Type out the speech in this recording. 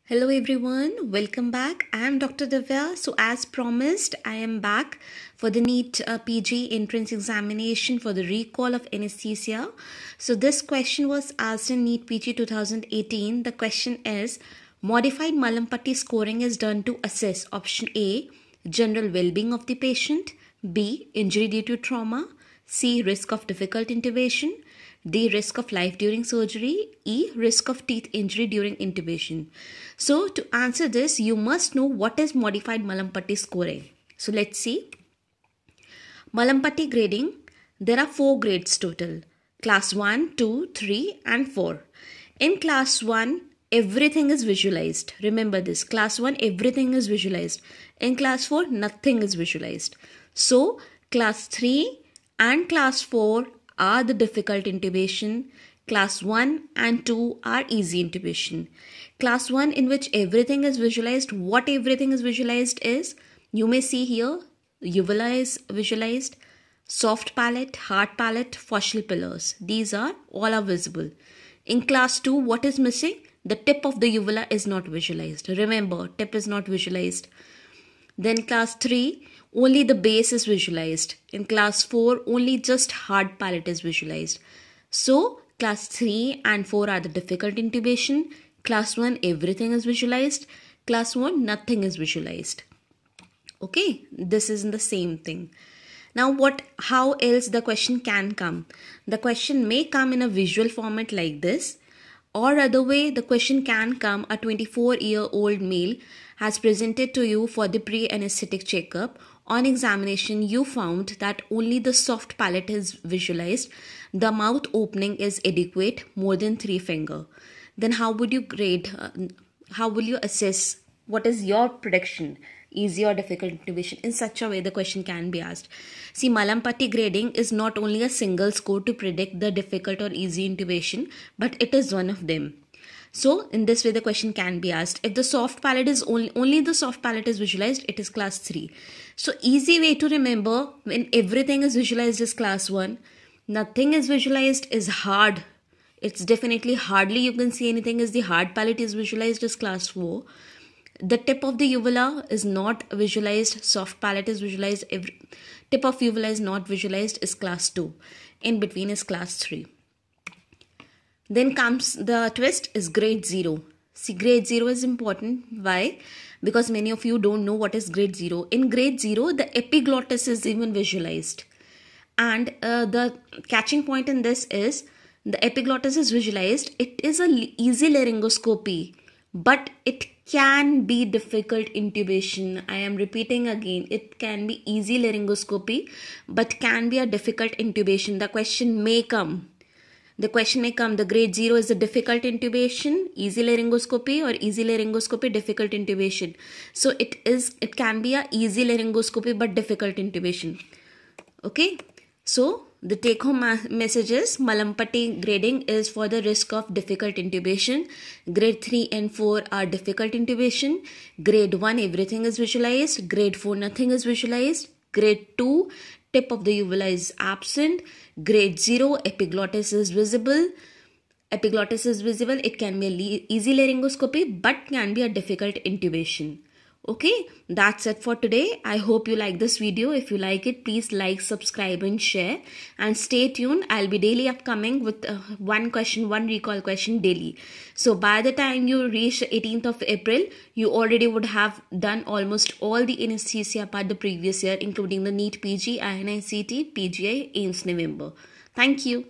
Hello everyone, welcome back. I am Dr. Divya. So as promised, I am back for the NEET PG entrance examination for the recall of anesthesia. So this question was asked in NEET PG 2018. The question is, modified Mallampati scoring is done to assess option A, general well-being of the patient, B, injury due to trauma, C, risk of difficult intubation, D, risk of life during surgery, E, risk of teeth injury during intubation. So to answer this, you must know what is modified Mallampati scoring. So let's see. Mallampati grading, there are 4 grades total. Class 1, 2, 3 and 4. In class 1, everything is visualized. Remember this, class 1, everything is visualized. In class 4, nothing is visualized. So class 3 and class 4 are the difficult intubation. Class 1 and 2 are easy intubation. Class 1 in which everything is visualized. What everything is visualized is, you may see here, uvula is visualized, soft palate, hard palate, faucial pillars. These are visible. In class 2, what is missing? The tip of the uvula is not visualized. Remember, tip is not visualized. Then class 3, only the base is visualized. In class 4, only just hard palate is visualized. So, class 3 and 4 are the difficult intubation. Class 1, everything is visualized. Class 1, nothing is visualized. Okay, this is the same thing. Now, how else the question can come? The question may come in a visual format like this. Or other way, the question can come, a 24-year-old male has presented to you for the pre-anesthetic checkup. On examination, you found that only the soft palate is visualized. The mouth opening is adequate, more than 3 fingers. Then how would you grade? How will you assess? What is your prediction? Easy or difficult intubation? In such a way, the question can be asked. See, Mallampati grading is not only a single score to predict the difficult or easy intubation, but it is one of them. So, in this way, the question can be asked. If the soft palate is only the soft palate is visualized, it is class 3. So, easy way to remember, when everything is visualized is class 1. Nothing is visualized is hard. It's definitely hardly you can see anything is the hard palate is visualized as class 4. The tip of the uvula is not visualized. Soft palate is visualized. Tip of uvula is not visualized is class 2. In between is class 3. Then comes the twist is grade 0. See, grade 0 is important. Why? Because many of you don't know what is grade 0. In grade 0, the epiglottis is even visualized. And the catching point in this is, the epiglottis is visualized. It is an easy laryngoscopy, but it can be difficult intubation. I am repeating again, it can be easy laryngoscopy, but can be a difficult intubation. The question may come. The grade 0 is a difficult intubation, easy laryngoscopy, or easy laryngoscopy, difficult intubation. So it can be a easy laryngoscopy but difficult intubation. Okay. So the take home message is, Mallampati grading is for the risk of difficult intubation. Grade 3 and 4 are difficult intubation. Grade 1, everything is visualized. Grade 4, nothing is visualized. Grade 2, tip of the uvula is absent. Grade 0, epiglottis is visible. Epiglottis is visible. It can be an easy laryngoscopy but can be a difficult intubation. Okay, that's it for today. I hope you like this video. If you like it, please like, subscribe and share. And stay tuned. I'll be daily upcoming with one recall question daily. So by the time you reach 18th of April, you already would have done almost all the anesthesia part the previous year, including the NEET PG, INICET, PGI, AIIMS November. Thank you.